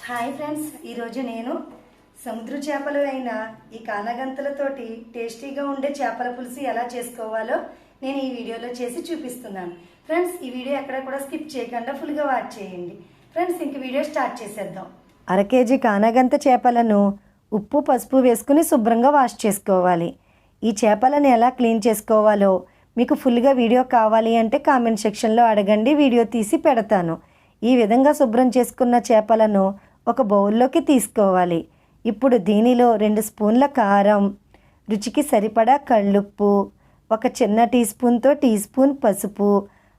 Hi friends, ఈరోజు నేను సముద్ర చేపలు అయిన ఈ కానగంతలతోటి టేస్టీగా ఉండే చేపల పులుసు ఎలా చేసుకోవాలో నేను ఈ వీడియోలో చేసి చూపిస్తున్నాను. ఫ్రెండ్స్, ఈ వీడియో ఎక్కడ కూడా స్కిప్ చేయకుండా ఫుల్గా వాచ్ చేయండి. ఫ్రెండ్స్, ఇంక వీడియో స్టార్ట్ చేసేద్దాం. 1 కేజీ కానగంత చేపలను ఉప్పు పసుపు వేసుకుని శుభ్రంగా వాష్ చేసుకోవాలి. ఈ చేపలను ఎలా క్లీన్ చేసుకోవాలో మీకు ఫుల్గా వీడియో కావాలి అంటే కామెంట్ సెక్షన్లో అడగండి, వీడియో తీసి పెడతాను. ఈ విధంగా శుభ్రం చేసుకున్న చేపలను ఒక బౌల్లోకి తీసుకోవాలి. ఇప్పుడు దీనిలో 2 స్పూన్ల కారం, రుచికి సరిపడా కళ్ళుప్పు, ఒక చిన్న టీ స్పూన్ పసుపు,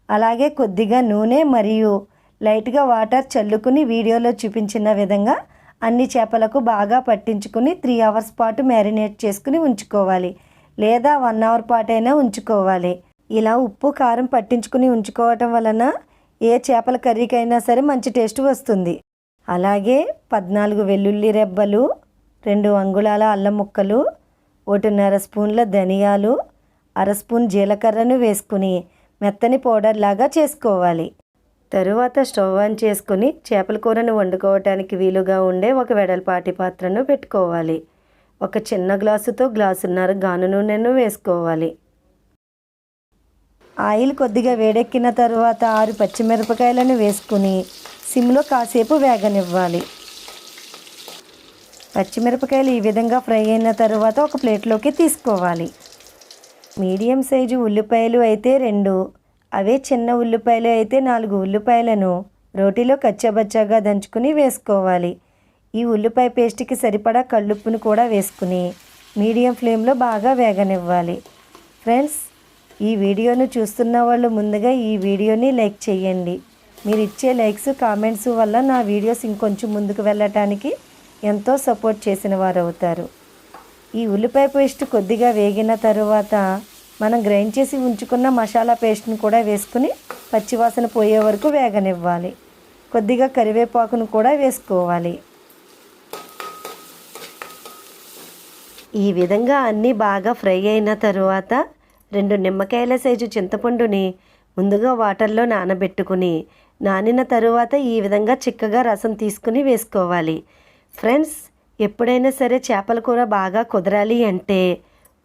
అలాగే కొద్దిగా నూనె మరియు లైట్గా వాటర్ చల్లుకుని వీడియోలో చూపించిన విధంగా అన్ని చేపలకు బాగా పట్టించుకుని 3 అవర్స్ పాటు మ్యారినేట్ చేసుకుని ఉంచుకోవాలి, లేదా 1 అవర్ పాటు అయినా ఉంచుకోవాలి. ఇలా ఉప్పు కారం పట్టించుకుని ఉంచుకోవటం వలన ఏ చేపల కర్రీకైనా సరే మంచి టేస్ట్ వస్తుంది. అలాగే 14 వెల్లుల్లి రెబ్బలు, 2 అంగుళాల అల్లం ముక్కలు, 1.5 స్పూన్ల ధనియాలు, 1/2 స్పూన్ జీలకర్రను వేసుకుని మెత్తని పౌడర్ లాగా చేసుకోవాలి. తరువాత స్టవ్ ఆన్ చేసుకుని చేపల కూరను వండుకోవటానికి వీలుగా ఉండే ఒక వెడల్పాటి పాత్రను పెట్టుకోవాలి. ఒక చిన్న గ్లాసుతో గ్లాసున్నర గాను నూనెను వేసుకోవాలి. ఆయిల్ కొద్దిగా వేడెక్కిన తరువాత 6 పచ్చిమిరపకాయలను వేసుకుని సిమ్లో కాసేపు వేగనివ్వాలి. పచ్చిమిరపకాయలు ఈ విధంగా ఫ్రై అయిన తర్వాత ఒక ప్లేట్లోకి తీసుకోవాలి. మీడియం సైజు ఉల్లిపాయలు అయితే 2, అవే చిన్న ఉల్లిపాయలు అయితే 4 ఉల్లిపాయలను రోటీలో కచ్చాబచ్చాగా దంచుకుని వేసుకోవాలి. ఈ ఉల్లిపాయ పేస్ట్కి సరిపడా కళ్ళుప్పును కూడా వేసుకుని మీడియం ఫ్లేమ్లో బాగా వేగనివ్వాలి. ఫ్రెండ్స్, ఈ వీడియోను చూస్తున్న వాళ్ళు ముందుగా ఈ వీడియోని లైక్ చేయండి. మీరు ఇచ్చే లైక్స్ కామెంట్స్ వల్ల నా వీడియోస్ ఇంకొంచెం ముందుకు వెళ్ళటానికి ఎంతో సపోర్ట్ చేసిన వారు అవుతారు. ఈ ఉల్లిపాయ పేస్ట్ కొద్దిగా వేగిన తరువాత మనం గ్రైండ్ చేసి ఉంచుకున్న మసాలా పేస్ట్ని కూడా వేసుకుని పచ్చివాసన పోయే వరకు వేగనివ్వాలి. కొద్దిగా కరివేపాకును కూడా వేసుకోవాలి. ఈ విధంగా అన్నీ బాగా ఫ్రై అయిన తరువాత 2 నిమ్మకాయల సైజు చింతపండుని ముందుగా వాటర్లో నానిన తరువాత ఈ విధంగా చిక్కగా రసం తీసుకుని వేసుకోవాలి. ఫ్రెండ్స్, ఎప్పుడైనా సరే చేపల కూర బాగా కుదరాలి అంటే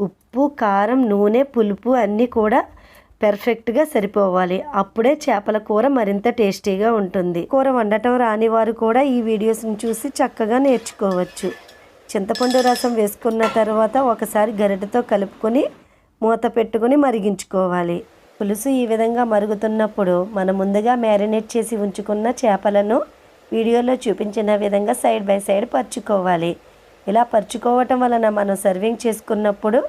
ఉప్పు కారం నూనె పులుపు అన్నీ కూడా పెర్ఫెక్ట్గా సరిపోవాలి. అప్పుడే చేపల కూర మరింత టేస్టీగా ఉంటుంది. కూర వండటం రాని వారు కూడా ఈ వీడియోస్ని చూసి చక్కగా నేర్చుకోవచ్చు. చింతపండు రసం వేసుకున్న తర్వాత ఒకసారి గరిటెతో కలుపుకొని మూత పెట్టుకుని మరిగించుకోవాలి. పులుసు ఈ విధంగా మరుగుతున్నప్పుడు మనం ముందుగా మ్యారినేట్ చేసి ఉంచుకున్న చేపలను వీడియోలో చూపించిన విధంగా సైడ్ బై సైడ్ పరుచుకోవాలి. ఇలా పరుచుకోవటం వలన మనం సర్వింగ్ చేసుకున్నప్పుడు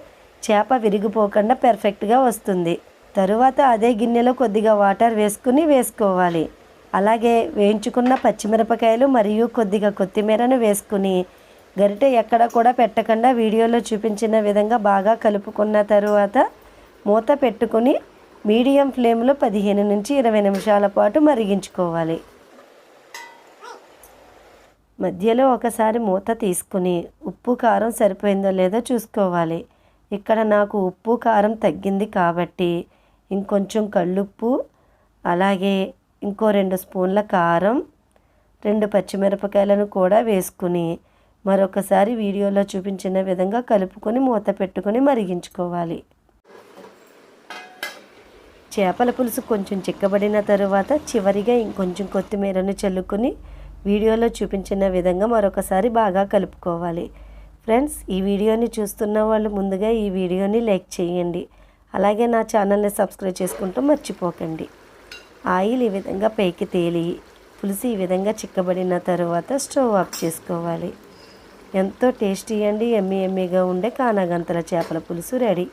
చేప విరిగిపోకుండా పెర్ఫెక్ట్గా వస్తుంది. తరువాత అదే గిన్నెలో కొద్దిగా వాటర్ వేసుకోవాలి. అలాగే వేయించుకున్న పచ్చిమిరపకాయలు మరియు కొద్దిగా కొత్తిమీరను వేసుకుని గరిటె ఎక్కడ కూడా పెట్టకుండా వీడియోలో చూపించిన విధంగా బాగా కలుపుకున్న తరువాత మూత పెట్టుకుని మీడియం ఫ్లేమ్లో 15 నుంచి 20 నిమిషాల పాటు మరిగించుకోవాలి. మధ్యలో ఒకసారి మూత తీసుకుని ఉప్పు కారం సరిపోయిందో లేదో చూసుకోవాలి. ఇక్కడ నాకు ఉప్పు కారం తగ్గింది కాబట్టి ఇంకొంచెం కళ్ళుప్పు, అలాగే ఇంకో 2 స్పూన్ల కారం, 2 పచ్చిమిరపకాయలను కూడా వేసుకుని మరొకసారి వీడియోలో చూపించిన విధంగా కలుపుకొని మూత పెట్టుకొని మరిగించుకోవాలి. చేపల పులుసు కొంచెం చిక్కబడిన తరువాత చివరిగా ఇంకొంచెం కొత్తిమీరను చల్లుకొని వీడియోలో చూపించిన విధంగా మరొకసారి బాగా కలుపుకోవాలి. ఫ్రెండ్స్, ఈ వీడియోని చూస్తున్న వాళ్ళు ముందుగా ఈ వీడియోని లైక్ చేయండి. అలాగే నా ఛానల్ని సబ్స్క్రైబ్ చేసుకుంటూ మర్చిపోకండి. ఆయిల్ ఈ విధంగా పైకి తేలి పులుసు ఈ విధంగా చిక్కబడిన తరువాత స్టవ్ ఆఫ్ చేసుకోవాలి. ఎంతో టేస్టీ అండి ఎమ్మీగా ఉండే కానగంతల చేపల పులుసు రెడీ.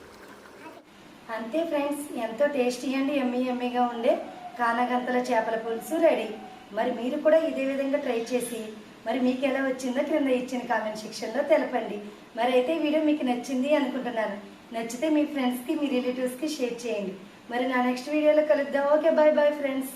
అంతే ఫ్రెండ్స్, ఎంతో టేస్టీ అండి ఎమ్మీగా ఉండే కానగంతల చేపల పులుసు రెడీ. మరి మీరు కూడా ఇదే విధంగా ట్రై చేసి మరి మీకు ఎలా వచ్చిందో క్రింద ఇచ్చిన కామెంట్ సెక్షన్లో తెలపండి. మరి అయితే వీడియో మీకు నచ్చింది అనుకుంటున్నాను. నచ్చితే మీ ఫ్రెండ్స్కి మీ రిలేటివ్స్కి షేర్ చేయండి. మరి నా నెక్స్ట్ వీడియోలో కలుద్దాం. Okay, bye friends.